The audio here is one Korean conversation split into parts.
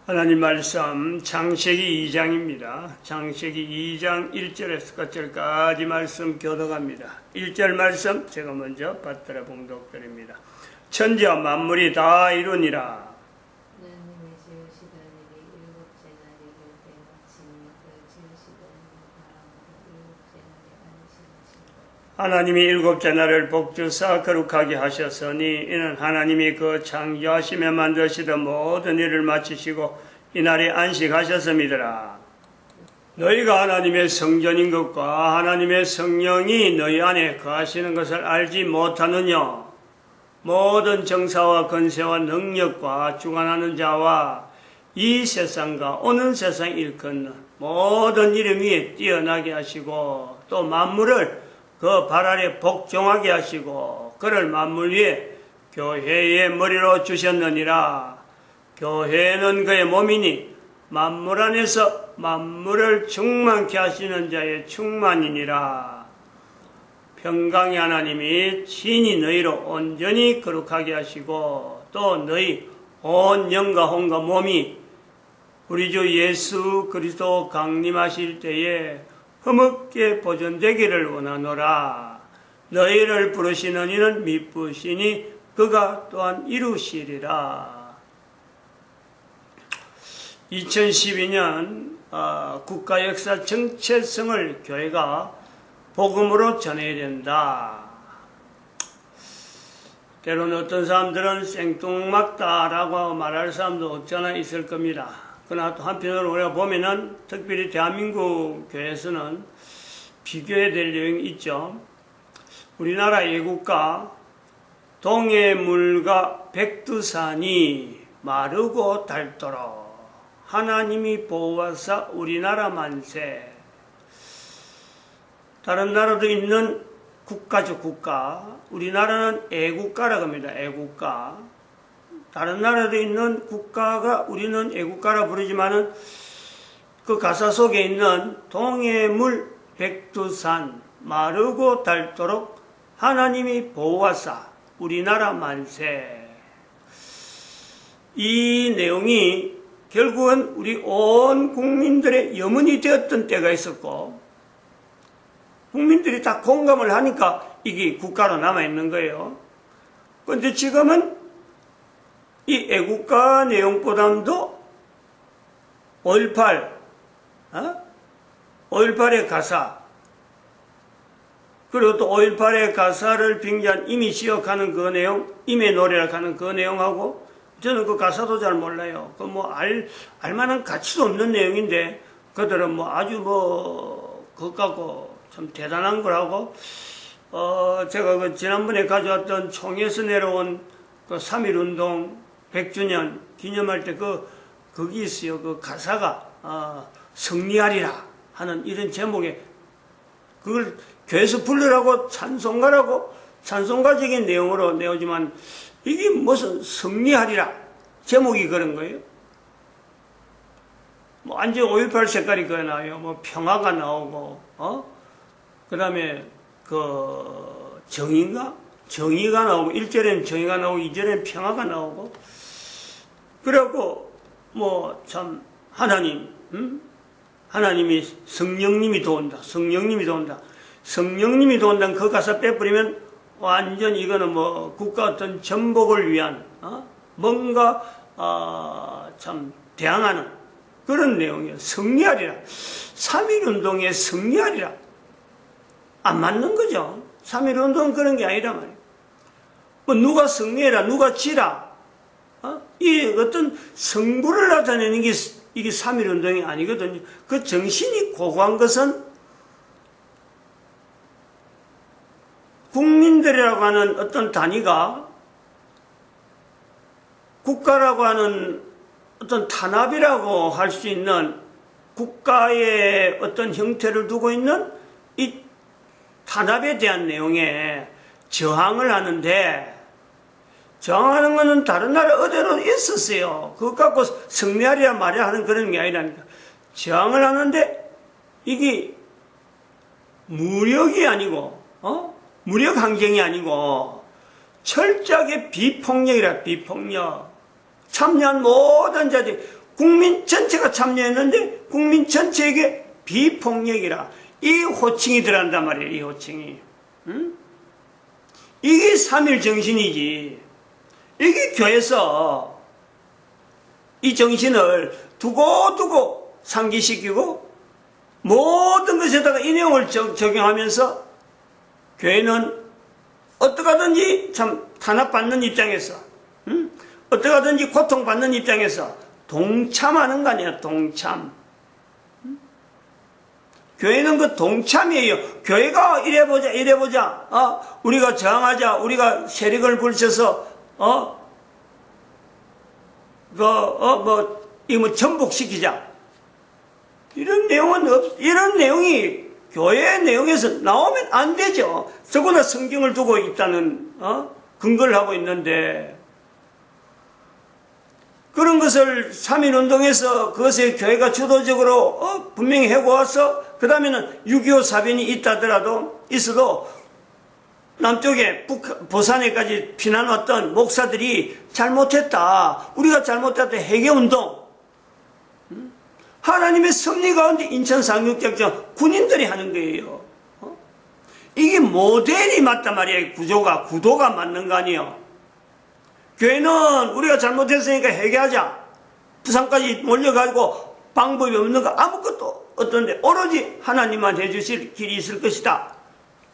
하나님 말씀 창세기 2장입니다. 창세기 2장 1절에서 끝절까지 말씀 교독합니다. 1절 말씀 제가 먼저 받들어 봉독드립니다. 천지와 만물이 다 이루니라. 하나님의 지으시던 일이 일곱째 날이 될때 마침내 그 지으시던 일을 바라보고 일곱째 날에 안식하시니라. 하나님이 일곱째 날을 복주사 거룩하게 하셨으니 이는 하나님이 그 창조하시며 만드시던 모든 일을 마치시고 이날에 안식하셨음이더라. 너희가 하나님의 성전인 것과 하나님의 성령이 너희 안에 거하시는 것을 알지 못하느냐? 모든 정사와 권세와 능력과 주관하는 자와 이 세상과 오는 세상 일컫는 모든 이름 위에 뛰어나게 하시고 또 만물을 그 발 아래 복종하게 하시고 그를 만물 위에 교회의 머리로 주셨느니라. 교회는 그의 몸이니 만물 안에서 만물을 충만케 하시는 자의 충만이니라. 평강의 하나님이 친히 너희로 온전히 거룩하게 하시고 또 너희 온 영과 혼과 몸이 우리 주 예수 그리스도 강림하실 때에 흠없게 보존되기를 원하노라. 너희를 부르시는 이는 미쁘시니 그가 또한 이루시리라. 2012년 국가 역사 정체성을 교회가 복음으로 전해야 된다. 때로는 어떤 사람들은 생뚱맞다라고 말할 사람도 없잖아 있을 겁니다. 그러나 또 한편으로 우리가 보면은 특별히 대한민국 교회에서는 비교해야 될 내용이 있죠. 우리나라 애국가 동해물과 백두산이 마르고 닳도록 하나님이 보호하사 우리나라 만세. 다른 나라도 있는 국가죠, 국가. 우리나라는 애국가라고 합니다, 애국가. 다른 나라도 있는 국가가 우리는 애국가라 부르지만은 그 가사 속에 있는 동해물 백두산 마르고 닳도록 하나님이 보호하사 우리나라 만세. 이 내용이 결국은 우리 온 국민들의 염원이 되었던 때가 있었고 국민들이 다 공감을 하니까 이게 국가로 남아있는 거예요. 그런데 지금은 이 애국가 내용보다도 5.18의 가사, 그리고 또 5.18의 가사를 빙자한 임이 지역하는 그 내용, 임의 노래라고 하는 그 내용하고, 저는 그 가사도 잘 몰라요. 그 알만한 가치도 없는 내용인데, 그들은 아주 그것 갖고 참 대단한 거라고, 제가 그 지난번에 가져왔던 총에서 내려온 그 3.1운동 100주년 기념할 때 거기 있어요. 그 가사가, 승리하리라 하는 이런 제목에, 그걸 교회에서 부르라고 찬송가라고 찬송가적인 내용으로 내오지만, 이게 무슨 승리하리라 제목이 그런 거예요. 완전 5.18 색깔이 그거 나와요. 평화가 나오고, 그 다음에 정의가 나오고, 1절에는 정의가 나오고, 2절에는 평화가 나오고, 그래갖고, 참, 하나님이 성령님이 도운다. 성령님이 도운다는 그 가사 빼버리면 완전 이거는 국가 어떤 전복을 위한, 뭔가, 참, 대항하는 그런 내용이에요. 승리하리라. 3.1운동에 승리하리라. 안 맞는 거죠. 3.1운동은 그런 게 아니란 말이에요. 누가 승리해라, 누가 지라. 이 어떤 승부를 나타내는 게 이게 3.1운동이 아니거든요. 그 정신이 고고한 것은 국민들이라고 하는 어떤 단위가 국가라고 하는 어떤 탄압이라고 할 수 있는 국가의 어떤 형태를 두고 있는 이 탄압에 대한 내용에 저항을 하는데, 저항하는 것은 다른 나라 어디로 있었어요. 그것 갖고 승리하리라 말이야 하는 그런 게 아니라니까. 저항을 하는데 이게 무력이 아니고, 무력 항쟁이 아니고 철저하게 비폭력이라. 비폭력. 참여한 모든 자들이 국민 전체가 참여했는데 국민 전체에게 비폭력이라 이 호칭이 들어간단 말이에요. 이 호칭이. 응? 이게 3.1 정신이지. 이게 교회에서 이 정신을 두고두고 상기시키고 모든 것에다가 이 내용을 적용하면서 교회는 어떻게 하든지 참 탄압받는 입장에서 어떻게 하든지 고통받는 입장에서 동참하는 거 아니야. 동참. 교회는 그 동참이에요. 교회가 이래보자. 우리가 저항하자. 우리가 세력을 불쳐서 전복시키자. 이런 내용은 이런 내용이 교회 내용에서 나오면 안 되죠. 더구나 성경을 두고 있다는 근거를 하고 있는데 그런 것을 3.1운동에서 그것에 교회가 주도적으로 분명히 해고와서 그 다음에는 6.25 사변이 있어도 남쪽에 부산에까지 피난 왔던 목사들이 잘못했다. 우리가 잘못했다. 해계운동. 하나님의 섭리 가운데 인천 상륙작전 군인들이 하는 거예요. 이게 모델이 맞단 말이에요. 구도가 맞는 거 아니에요. 교회는 우리가 잘못했으니까 회개하자. 부산까지 몰려가지고 방법이 없는 거 아무것도 없던데 오로지 하나님만 해주실 길이 있을 것이다.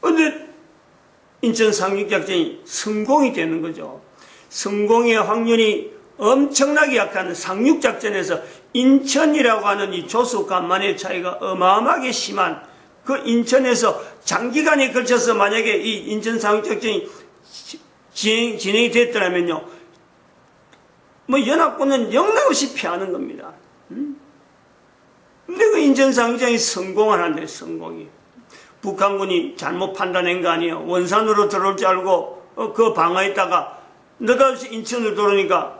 그런데 인천 상륙작전이 성공이 되는 거죠. 성공의 확률이 엄청나게 약한 상륙작전에서 인천이라고 하는 이 조수간만의 차이가 어마어마하게 심한 그 인천에서 장기간에 걸쳐서 만약에 이 인천 상륙작전이 진행이 됐더라면요, 연합군은 영락없이 피하는 겁니다. 근데 그 인천 상륙작전이 성공을 한대, 성공이. 북한군이 잘못 판단한 거 아니에요. 원산으로 들어올 줄 알고 그 방어했다가 느닷없이 인천으로 들어오니까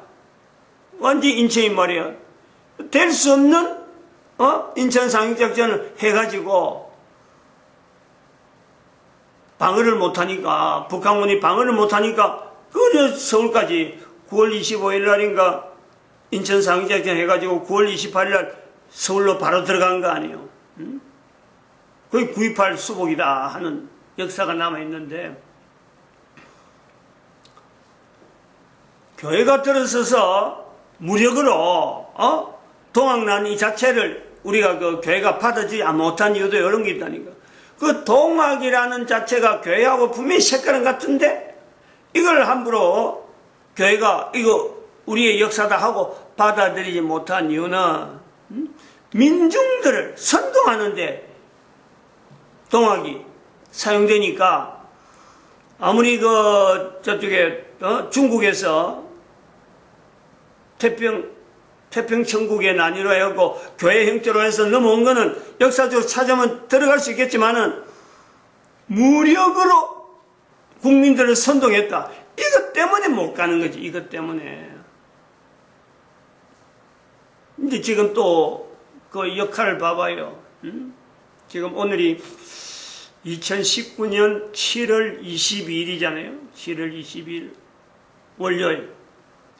완전히 인천이 말이야. 될 수 없는 인천 상륙작전을 해가지고 방어를 못하니까, 북한군이 방어를 못하니까 그 서울까지 9월 25일 날인가 인천 상륙작전 해가지고 9월 28일 날 서울로 바로 들어간 거 아니에요. 거의 9.28 수복이다 하는 역사가 남아있는데, 교회가 들어서서 무력으로 동학난 이 자체를 우리가 그 교회가 받아주지 못한 이유도 이런 게 있다니까. 그 동학이라는 자체가 교회하고 분명히 색깔은 같은데 이걸 함부로 교회가 이거 우리의 역사다 하고 받아들이지 못한 이유는 민중들을 선동하는데 동학이 사용되니까, 아무리 저쪽에 중국에서 태평천국의 난이로 해갖고 교회 형태로 해서 넘어온 거는 역사적으로 찾아보면 들어갈 수 있겠지만은 무력으로 국민들을 선동했다. 이것 때문에 못 가는 거지. 이것 때문에. 근데 지금 또 그 역할을 봐봐요. 지금 오늘이 2019년 7월 22일이잖아요. 7월 22일 월요일.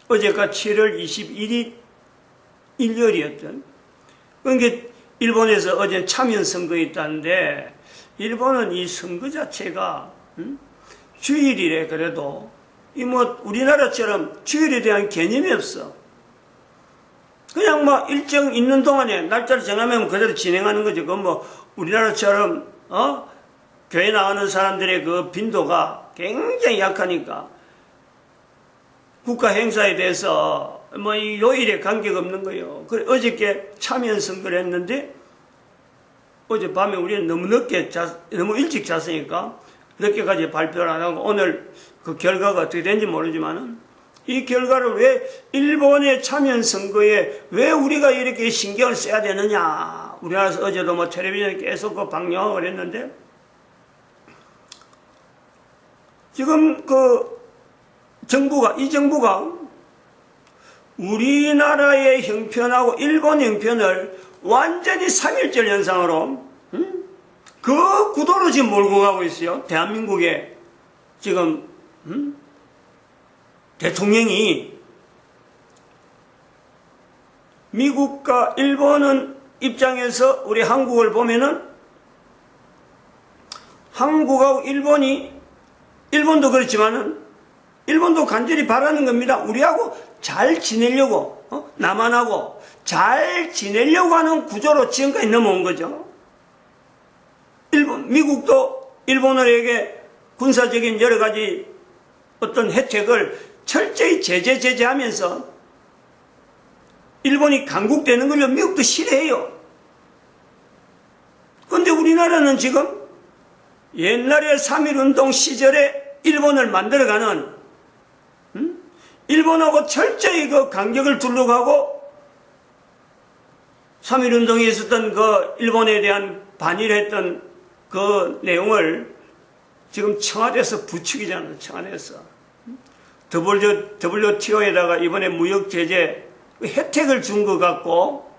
어제가 7월 21일 일요일이었던. 그러니까 일본에서 어제 참여 선거가 있다는데, 일본은 이 선거 자체가 주일이래. 그래도 이 우리나라처럼 주일에 대한 개념이 없어. 그냥 일정 있는 동안에 날짜를 정하면 그대로 진행하는 거죠. 그건 우리나라처럼 교회 나가는 사람들의 그 빈도가 굉장히 약하니까 국가 행사에 대해서 이 요일에 관계가 없는 거예요. 그래 어저께 참여 선거를 했는데 어젯밤에 우리는 너무 일찍 잤으니까 늦게까지 발표를 안 하고 오늘 그 결과가 어떻게 된지 모르지만은 이 결과를 왜 일본의 참여 선거에 왜 우리가 이렇게 신경을 써야 되느냐. 우리나라에서 어제도 텔레비전에 계속 그 방영을 했는데, 지금 이 정부가 우리나라의 형편하고 일본 형편을 완전히 3.1절 현상으로 그 구도로 지금 몰고 가고 있어요. 대한민국의 지금 대통령이 미국과 일본은 입장에서 우리 한국을 보면은 한국하고 일본도 그렇지만은 일본도 간절히 바라는 겁니다. 우리하고 잘 지내려고, 남한하고 잘 지내려고 하는 구조로 지금까지 넘어온 거죠. 미국도 일본어에게 군사적인 여러 가지 어떤 혜택을 철저히 제재하면서 일본이 강국되는 걸 미국도 싫어해요. 그런데 우리나라는 지금 옛날에 3.1운동 시절에 일본을 만들어가는 일본하고 철저히 그 간격을 두르고 하고 3.1운동에 있었던 그 일본에 대한 반일했던 그 내용을 지금 청와대에서 부추기잖아요. 청와대에서. WTO에다가 이번에 무역 제재 혜택을 준 것 같고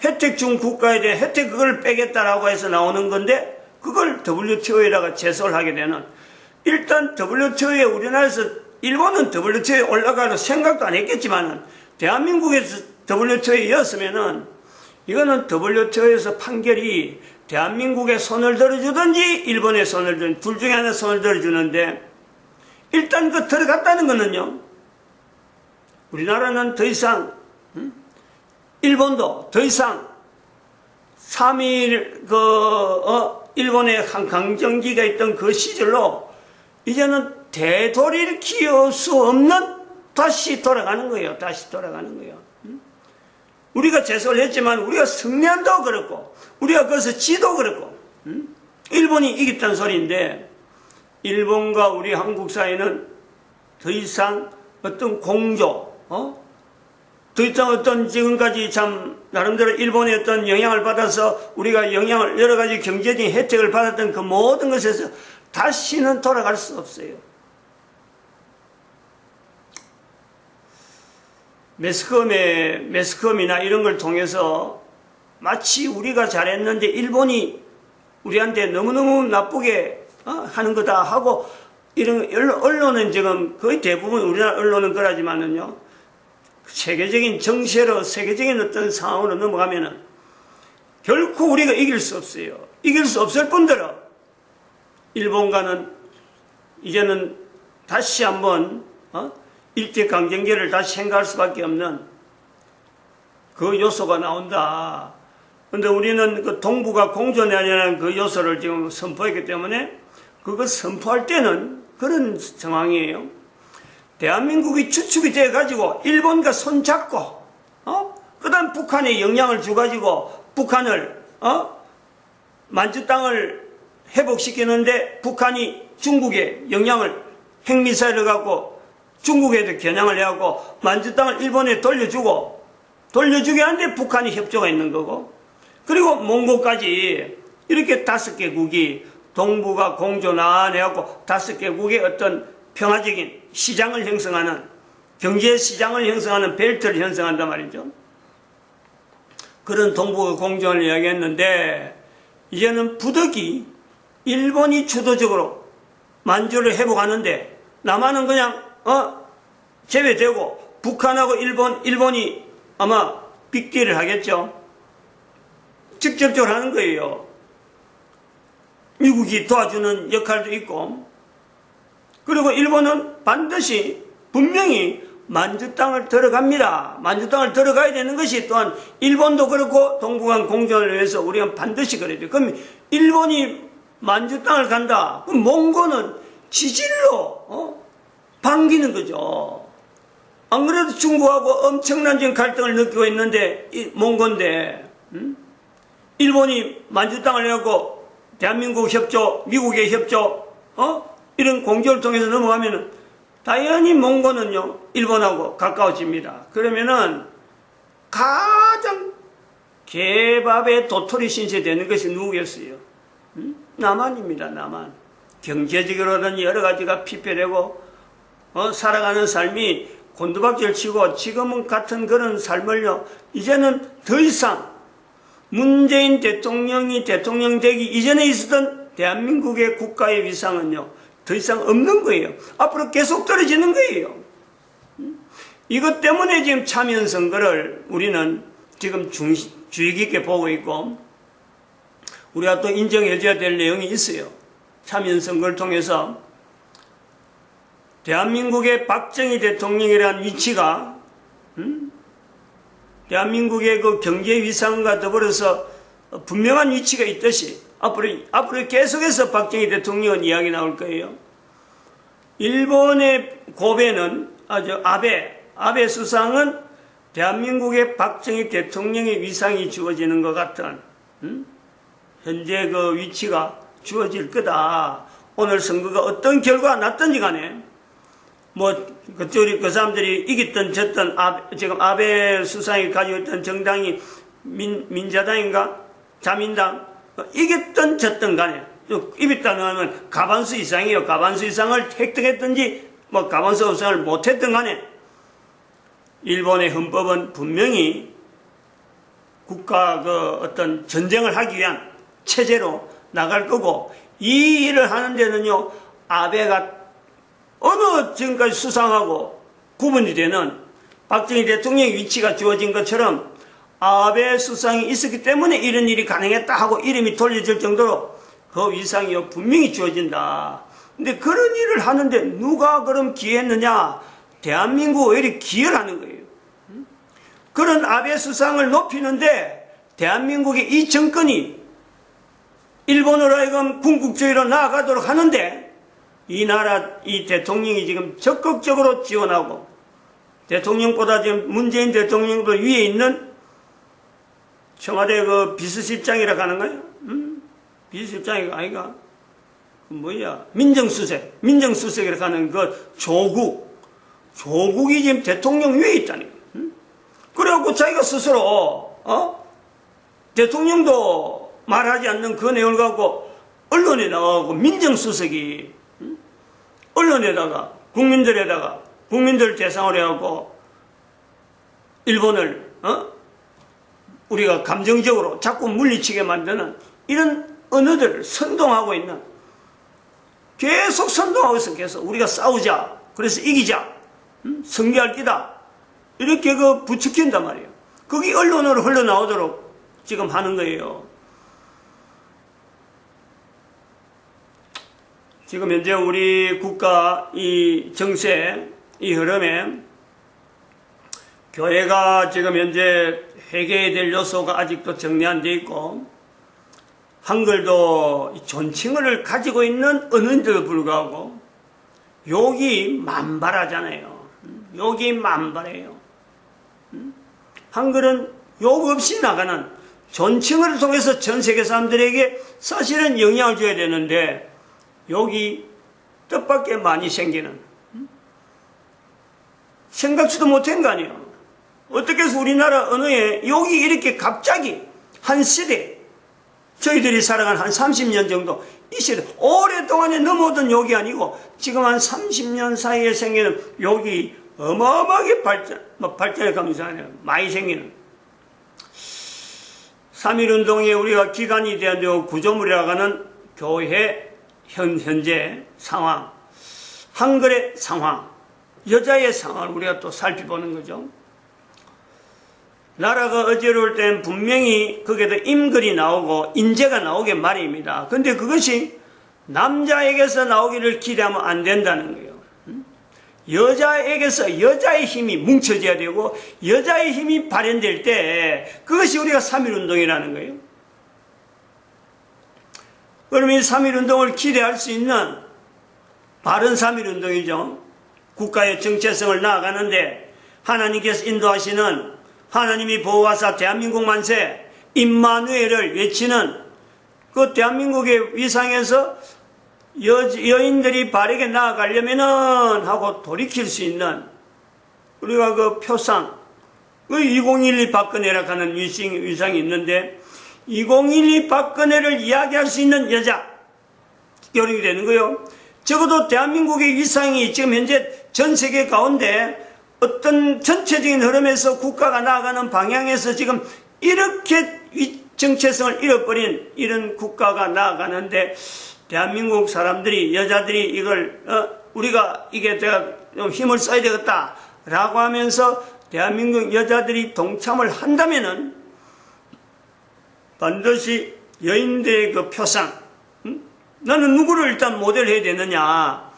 혜택 준 국가에 대해 혜택 그걸 빼겠다라고 해서 나오는 건데 그걸 WTO에다가 제소를 하게 되는 일단 WTO에 우리나라에서 일본은 WTO에 올라가서 생각도 안 했겠지만은 대한민국에서 WTO에였으면은 이거는 WTO에서 판결이 대한민국에 손을 들어주든지 일본에 손을 들어주든지 둘 중에 하나 손을 들어주는데 일단 그 들어갔다는 거는요 우리나라는 더 이상 일본도 더 이상 3.1 일본의 한 강점기가 있던 그 시절로 이제는 되돌이킬 수 없는 다시 돌아가는 거예요. 다시 돌아가는 거예요. 우리가 제소를 했지만 우리가 승리한다고 그렇고 우리가 거기서 지도 그렇고 일본이 이겼다는 소리인데 일본과 우리 한국 사이는 더 이상 어떤 공조 더 이상 어떤 지금까지 참 나름대로 일본의 어떤 영향을 받아서 우리가 영향을 여러 가지 경제적인 혜택을 받았던 그 모든 것에서 다시는 돌아갈 수 없어요. 매스컴이나 이런 걸 통해서 마치 우리가 잘했는데 일본이 우리한테 너무너무 나쁘게 하는 거다 하고 이런 언론은 지금 거의 대부분 우리나라 언론은 그러지만은요 세계적인 정세로 세계적인 어떤 상황으로 넘어가면은 결코 우리가 이길 수 없어요. 이길 수 없을 뿐더러 일본과는 이제는 다시 한번 일제강점기를 다시 생각할 수밖에 없는 그 요소가 나온다. 그런데 우리는 그 동북아 공존이라는 그 요소를 지금 선포했기 때문에 그거 선포할 때는 그런 상황이에요. 대한민국이 주축이 돼가지고 일본과 손잡고 그 다음 북한에 영향을 줘가지고 북한을 만주 땅을 회복시키는데 북한이 중국에 영향을 핵미사일을 갖고 중국에도 겨냥을 해갖고 만주 땅을 일본에 돌려주게 하는데 북한이 협조가 있는 거고 그리고 몽고까지 이렇게 5개국이 동북아 공존안 해갖고 5개국의 어떤 평화적인 시장을 형성하는 경제 시장을 형성하는 벨트를 형성한단 말이죠. 그런 동북아 공존을 이야기했는데 이제는 부득이 일본이 주도적으로 만주를 회복하는데 남한은 그냥 제외되고 북한하고 일본이 아마 빅딜을 하겠죠. 직접적으로 하는 거예요. 미국이 도와주는 역할도 있고 그리고 일본은 반드시 분명히 만주 땅을 들어갑니다. 만주 땅을 들어가야 되는 것이 또한 일본도 그렇고 동북한 공존을 위해서 우리가 반드시 그래야 돼요. 그럼 일본이 만주 땅을 간다. 그럼 몽고는 지질로 반기는 거죠. 안 그래도 중국하고 엄청난 지금 갈등을 느끼고 있는데 몽고인데 일본이 만주 땅을 내고 대한민국 협조, 미국의 협조 이런 공조를 통해서 넘어가면은 당연히 몽고는요 일본하고 가까워집니다. 그러면은 가장 개밥에 도토리 신세되는 것이 누구겠어요? 남한입니다. 남한. 경제적으로는 여러 가지가 피폐되고 살아가는 삶이 곤두박질 치고 지금은 같은 그런 삶을요 이제는 더 이상 문재인 대통령이 대통령 되기 이전에 있었던 대한민국의 국가의 위상은요 더 이상 없는 거예요. 앞으로 계속 떨어지는 거예요. 이것 때문에 지금 참여연 선거를 우리는 지금 주의 깊게 보고 있고, 우리가 또 인정해줘야 될 내용이 있어요. 참여연 선거를 통해서 대한민국의 박정희 대통령이라는 위치가 대한민국의 그 경제 위상과 더불어서 분명한 위치가 있듯이 앞으로 계속해서 박정희 대통령은 이야기 나올 거예요. 일본의 고베는 아베 수상은 대한민국의 박정희 대통령의 위상이 주어지는 것 같은 현재 그 위치가 주어질 거다. 오늘 선거가 어떤 결과가 났든지 간에 그 사람들이 이겼든 졌든 지금 아베 수상이 가지고 있던 정당이 민자당인가? 자민당? 이겼든 졌든 간에 이겼다는 하면 과반수 이상이에요. 과반수 이상을 획득했든지 과반수 이상을 못했든 간에 일본의 헌법은 분명히 국가 어떤 전쟁을 하기 위한 체제로 나갈 거고, 이 일을 하는 데는요, 아베가 어느 지금까지 수상하고 구분이 되는 박정희 대통령의 위치가 주어진 것처럼 아베 수상이 있었기 때문에 이런 일이 가능했다 하고 이름이 돌려질 정도로 그 위상이 분명히 주어진다. 근데 그런 일을 하는데 누가 그럼 기여했느냐? 대한민국 왜 이렇게 기여를 하는 거예요? 그런 아베 수상을 높이는데 대한민국의 이 정권이 일본으로 하여금 군국주의로 나아가도록 하는데, 이 대통령이 지금 적극적으로 지원하고, 대통령보다 지금 문재인 대통령보다 위에 있는 청와대 그 비서실장이라고 하는 거예요? 비서실장이 아이가? 민정수석이라고 하는 그 조국이 지금 대통령 위에 있다니. 그래갖고 자기가 스스로, 대통령도 말하지 않는 그 내용을 갖고 언론에 나가고 민정수석이 언론에다가 국민들 대상으로 해갖고 일본을 우리가 감정적으로 자꾸 물리치게 만드는 이런 언어들을 선동하고 있는, 계속 선동하고 있어. 계속 우리가 싸우자, 그래서 이기자, 승리할 기다, 이렇게 부추긴단 말이에요. 그게 언론으로 흘러나오도록 지금 하는 거예요. 지금 현재 우리 국가 이 정세, 이 흐름에 교회가 지금 현재 회개해야 될 요소가 아직도 정리 안 돼 있고, 한글도 존칭어를 가지고 있는 언어인데도 불구하고 욕이 만발하잖아요. 욕이 만발해요. 한글은 욕 없이 나가는 존칭어를 통해서 전 세계 사람들에게 사실은 영향을 줘야 되는데, 욕이 뜻밖의 많이 생기는, 생각지도 못한 거 아니에요. 어떻게 해서 우리나라 언어에 욕이 이렇게 갑자기 한 시대, 저희들이 살아간 한 30년 정도, 이 시대 오랫동안에 넘어오던 욕이 아니고 지금 한 30년 사이에 생기는 욕이 어마어마하게 발전해 가면서 많이 생기는, 3.1운동에 우리가 기간이 되었는데 구조물이라고 하는 교회 현재 상황, 한글의 상황, 여자의 상황을 우리가 또 살펴보는 거죠. 나라가 어지러울 땐 분명히 거기에도 임글이 나오고 인재가 나오게 마련입니다. 근데 그것이 남자에게서 나오기를 기대하면 안 된다는 거예요. 여자에게서 여자의 힘이 뭉쳐져야 되고 여자의 힘이 발현될 때 그것이 우리가 3.1운동이라는 거예요. 그러면 이 3.1운동을 기대할 수 있는 바른 3.1운동이죠. 국가의 정체성을 나아가는데 하나님께서 인도하시는, 하나님이 보호하사 대한민국 만세, 임마누엘을 외치는 그 대한민국의 위상에서 여인들이 바르게 나아가려면은 하고 돌이킬 수 있는, 우리가 그 표상, 그 2012 박근혜라고 하는 위상이 있는데 2012 박근혜를 이야기할 수 있는 여자, 결혼이 되는 거요. 적어도 대한민국의 위상이 지금 현재 전 세계 가운데 어떤 전체적인 흐름에서 국가가 나아가는 방향에서 지금 이렇게 정체성을 잃어버린 이런 국가가 나아가는데 대한민국 사람들이, 여자들이 이걸 우리가 이게 내가 좀 힘을 써야 되겠다 라고 하면서 대한민국 여자들이 동참을 한다면은 반드시 여인들의 그 표상, 나는 누구를 일단 모델해야 되느냐?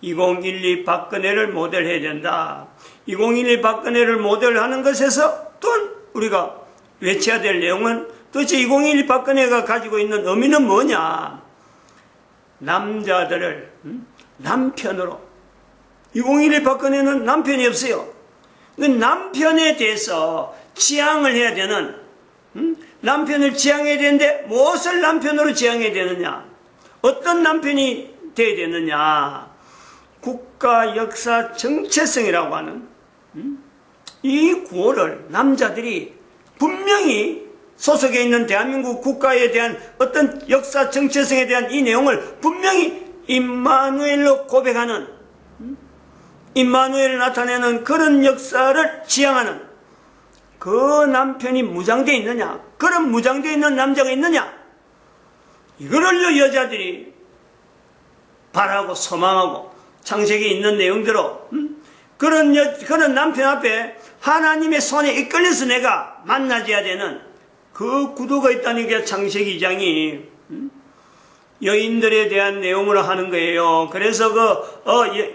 2012 박근혜를 모델해야 된다. 2012 박근혜를 모델하는 것에서 또 우리가 외쳐야 될 내용은 도대체 2012 박근혜가 가지고 있는 의미는 뭐냐? 남자들을 남편으로, 2012 박근혜는 남편이 없어요. 그 남편에 대해서 지향을 해야 되는, 남편을 지향해야 되는데 무엇을 남편으로 지향해야 되느냐? 어떤 남편이 되어야 되느냐? 국가 역사 정체성이라고 하는 이 구호를 남자들이 분명히 소속에 있는 대한민국 국가에 대한 어떤 역사 정체성에 대한 이 내용을 분명히 임마누엘로 고백하는, 임마누엘을 나타내는 그런 역사를 지향하는 그 남편이 무장되어 있느냐? 그런 무장되어 있는 남자가 있느냐? 이거를 여자들이 바라고 소망하고 창세기에 있는 내용대로 그런 남편 앞에 하나님의 손에 이끌려서 내가 만나줘야 되는 그 구도가 있다는 게 창세기 2장이 여인들에 대한 내용으로 하는 거예요. 그래서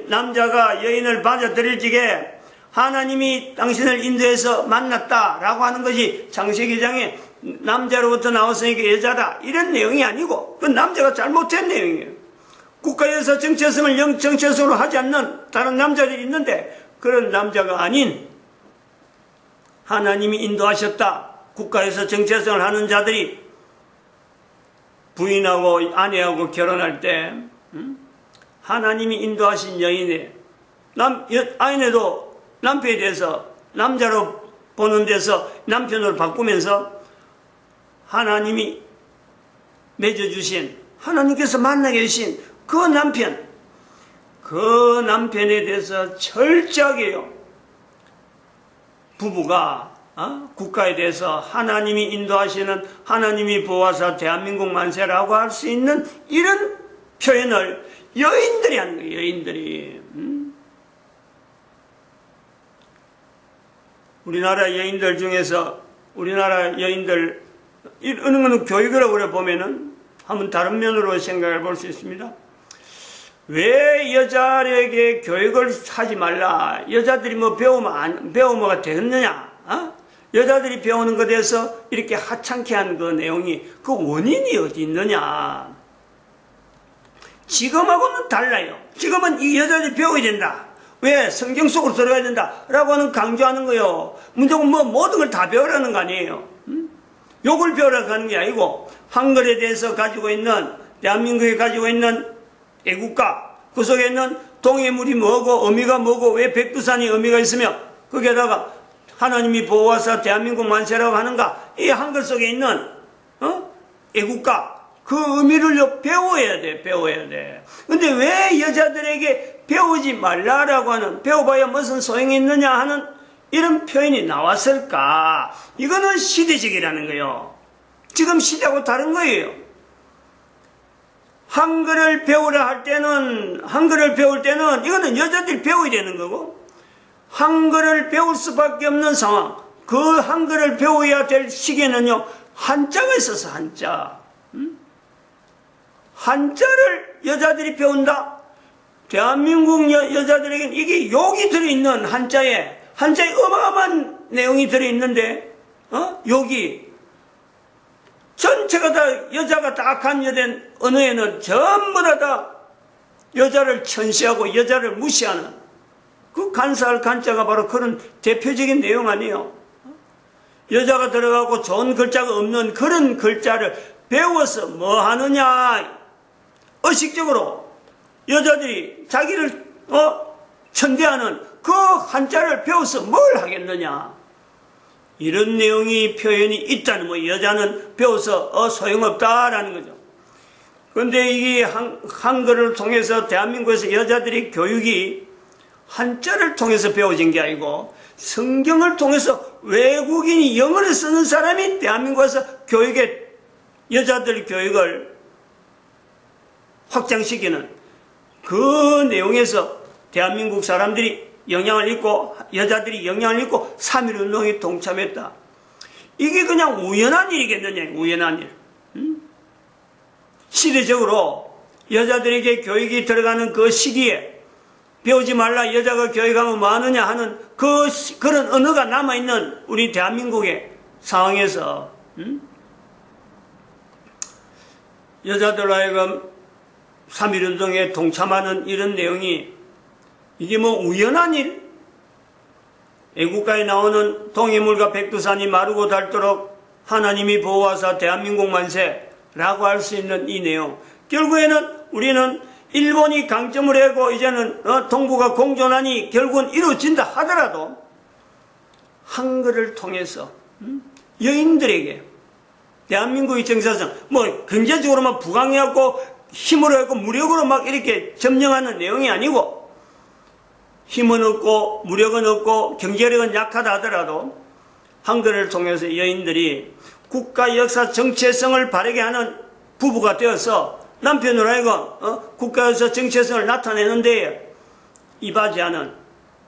남자가 여인을 받아들일 적에 하나님이 당신을 인도해서 만났다라고 하는 것이 창세기 2장에 남자로부터 나왔으니까 여자다 이런 내용이 아니고 그 남자가 잘못된 내용이에요. 국가에서 정체성을 정체성으로 하지 않는 다른 남자들이 있는데 그런 남자가 아닌 하나님이 인도하셨다. 국가에서 정체성을 하는 자들이 부인하고 아내하고 결혼할 때 하나님이 인도하신 여인의 아내도 남편에 대해서 남자로 보는 데서 남편으로 바꾸면서 하나님이 맺어주신, 하나님께서 만나게 해주신 그 남편에 대해서 철저하게요. 부부가 국가에 대해서 하나님이 인도하시는, 하나님이 보호하사 대한민국 만세라고 할 수 있는 이런 표현을 여인들이 하는 거예요. 여인들이. 우리나라 여인들 중에서 우리나라 여인들 어느 교육이라고 그래 보면은 한번 다른 면으로 생각해 볼 수 있습니다. 왜 여자에게 교육을 하지 말라? 여자들이 뭐 배우면 되겠느냐? 여자들이 배우는 것에 대해서 이렇게 하찮게 한 그 내용이 그 원인이 어디 있느냐? 지금하고는 달라요. 지금은 이 여자들이 배워야 된다. 왜? 성경 속으로 들어가야 된다. 라고 하는 강조하는 거요. 무조건 모든 걸 다 배우라는 거 아니에요. 욕을 배우라고 하는 게 아니고, 한글에 대해서 가지고 있는, 대한민국에 가지고 있는 애국가, 그 속에 있는 동해물이 뭐고, 의미가 뭐고, 왜 백두산이 의미가 있으며, 거기에다가 하나님이 보호하사 대한민국 만세라고 하는가, 이 한글 속에 있는, 애국가, 그 의미를 배워야 돼. 근데 왜 여자들에게 배우지 말라라고 하는, 배워봐야 무슨 소용이 있느냐 하는 이런 표현이 나왔을까? 이거는 시대적이라는 거예요. 지금 시대하고 다른 거예요. 한글을 배우라 할 때는, 한글을 배울 때는 이거는 여자들이 배워야 되는 거고, 한글을 배울 수밖에 없는 상황, 그 한글을 배워야 될 시기에는요, 한자가 있어서 한자. 한자를 여자들이 배운다? 대한민국 여자들에게는 이게 욕이 들어있는 한자에 어마어마한 내용이 들어있는데, 욕이. 전체가 다 여자가 딱한 여된 언어에는 전부 다 여자를 천시하고 여자를 무시하는 그 간사할 간자가 바로 그런 대표적인 내용 아니에요. 여자가 들어가고 좋은 글자가 없는 그런 글자를 배워서 뭐 하느냐? 의식적으로 여자들이 자기를 천대하는 그 한자를 배워서 뭘 하겠느냐? 이런 내용이 표현이 있다는 거. 여자는 배워서 소용없다라는 거죠. 그런데 이게 한글을 통해서 대한민국에서 여자들이 교육이 한자를 통해서 배워진 게 아니고 성경을 통해서 외국인이 영어를 쓰는 사람이 대한민국에서 여자들 교육을 확장시키는 그 내용에서 대한민국 사람들이 영향을 입고 여자들이 영향을 입고 3.1운동에 동참했다. 이게 그냥 우연한 일이겠느냐. 우연한 일. 시대적으로 여자들에게 교육이 들어가는 그 시기에 배우지 말라 여자가 교육하면 뭐하느냐 하는 그런 언어가 남아있는 우리 대한민국의 상황에서 여자들로 하여금 3.1운동에 동참하는 이런 내용이 이게 뭐 우연한 일? 애국가에 나오는 동해물과 백두산이 마르고 닳도록 하나님이 보호하사 대한민국 만세라고 할 수 있는 이 내용. 결국에는 우리는 일본이 강점을 하고 이제는 동북아 공존하니 결국은 이루어진다 하더라도 한글을 통해서 여인들에게 대한민국의 정사상 뭐 경제적으로만 부강해갖고 힘으로 하고 무력으로 막 이렇게 점령하는 내용이 아니고 힘은 없고 무력은 없고 경제력은 약하다 하더라도 한글을 통해서 여인들이 국가 역사 정체성을 바르게 하는 부부가 되어서 남편으로 하여금 국가에서 정체성을 나타내는데 이바지하는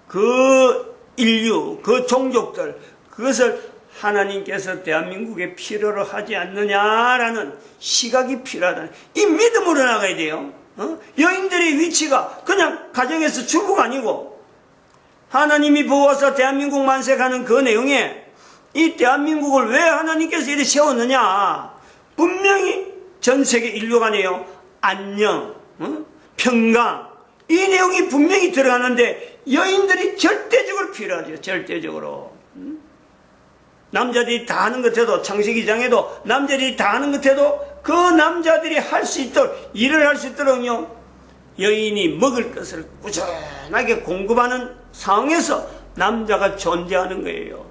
그 인류, 그 종족들, 그것을 하나님께서 대한민국에 필요로 하지 않느냐라는 시각이 필요하다. 이 믿음으로 나가야 돼요. 여인들의 위치가 그냥 가정에서 주부가 아니고 하나님이 보호하사 대한민국 만세가는 그 내용에 이 대한민국을 왜 하나님께서 이렇게 세웠느냐. 분명히 전 세계 인류 간에요. 안녕, 평강 이 내용이 분명히 들어가는데 여인들이 절대적으로 필요하죠. 절대적으로. 남자들이 다 하는 것 해도 창세기 장에도 남자들이 다 하는 것 해도 그 남자들이 할 수 있도록 일을 할 수 있도록요. 여인이 먹을 것을 꾸준하게 공급하는 상황에서 남자가 존재하는 거예요.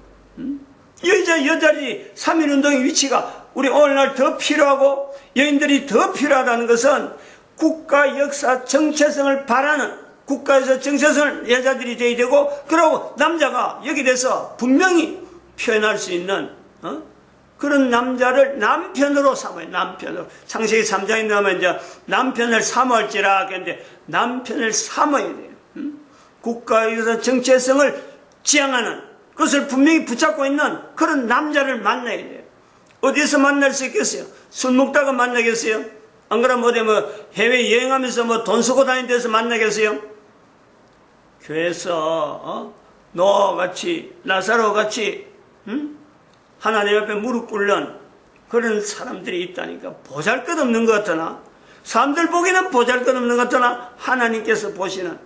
여자들이 3.1운동의 위치가 우리 오늘날 더 필요하고 여인들이 더 필요하다는 것은 국가 역사 정체성을 바라는 국가에서 정체성을 여자들이 돼야 되고 그리고 남자가 여기 대해서 분명히 표현할 수 있는 그런 남자를 남편으로 삼아요. 남편으로. 창세기 3장에 나오면 이제 남편을 삼을지라 했는데 남편을 삼아야 돼요. 국가에서 정체성을 지향하는 그것을 분명히 붙잡고 있는 그런 남자를 만나야 돼요. 어디서 만날 수 있겠어요? 술 먹다가 만나겠어요? 안 그러면 어디 해외 여행하면서 돈 쓰고 다니는 데서 만나겠어요? 교회에서 노아와 같이 나사로와 같이 하나님 앞에 무릎 꿇는 그런 사람들이 있다니까. 보잘것없는 것 같으나 사람들 보기에는 보잘것없는 것 같으나 하나님께서 보시는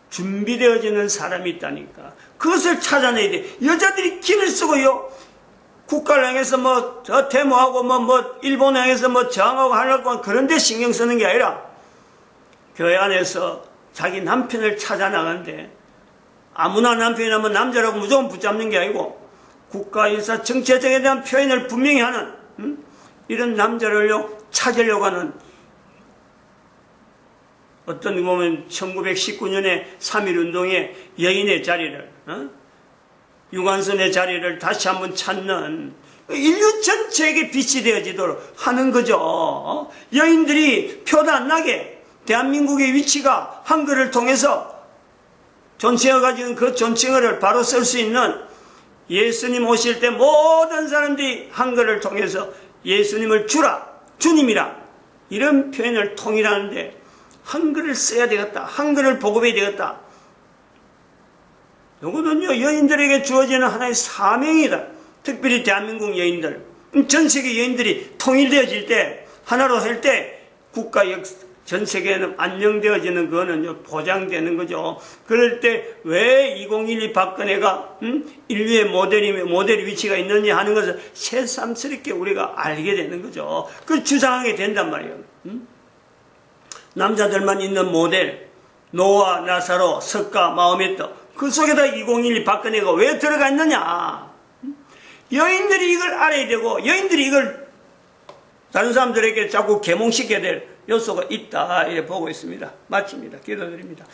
준비되어지는 사람이 있다니까. 그것을 찾아내야 돼. 여자들이 길을 쓰고요. 국가를 향해서 데모하고 일본을 향해서 저항하고 하려고 그런 데 신경 쓰는 게 아니라 교회 안에서 자기 남편을 찾아나가는데 아무나 남편이라면 남자라고 무조건 붙잡는 게 아니고 국가에서 정체성에 대한 표현을 분명히 하는 이런 남자를요 찾으려고 하는 어떤 보면 1919년에 3.1운동에 여인의 자리를 유관선의 자리를 다시 한번 찾는 인류 전체에게 빛이 되어지도록 하는 거죠. 여인들이 표도 안 나게 대한민국의 위치가 한글을 통해서 존칭어 가지고 그 존칭어를 바로 쓸 수 있는 예수님 오실 때 모든 사람들이 한글을 통해서 예수님을 주라, 주님이라 이런 표현을 통일하는데 한글을 써야 되겠다. 한글을 보급해야 되겠다. 이거는요 여인들에게 주어지는 하나의 사명이다. 특별히 대한민국 여인들, 전 세계 여인들이 통일되어질 때 하나로 할 때 국가 전 세계에는 안정되어지는 거는 보장되는 거죠. 그럴 때 왜 2012 박근혜가 인류의 모델의 위치가 있느냐 하는 것을 새삼스럽게 우리가 알게 되는 거죠. 그걸 주장하게 된단 말이에요. 남자들만 있는 모델, 노아, 나사로, 석가, 마호메트 그 속에다 2012 박근혜가 왜 들어가 있느냐. 여인들이 이걸 알아야 되고 여인들이 이걸 다른 사람들에게 자꾸 계몽시켜야 될 요소가 있다 이렇게 보고 있습니다. 마칩니다. 기도드립니다.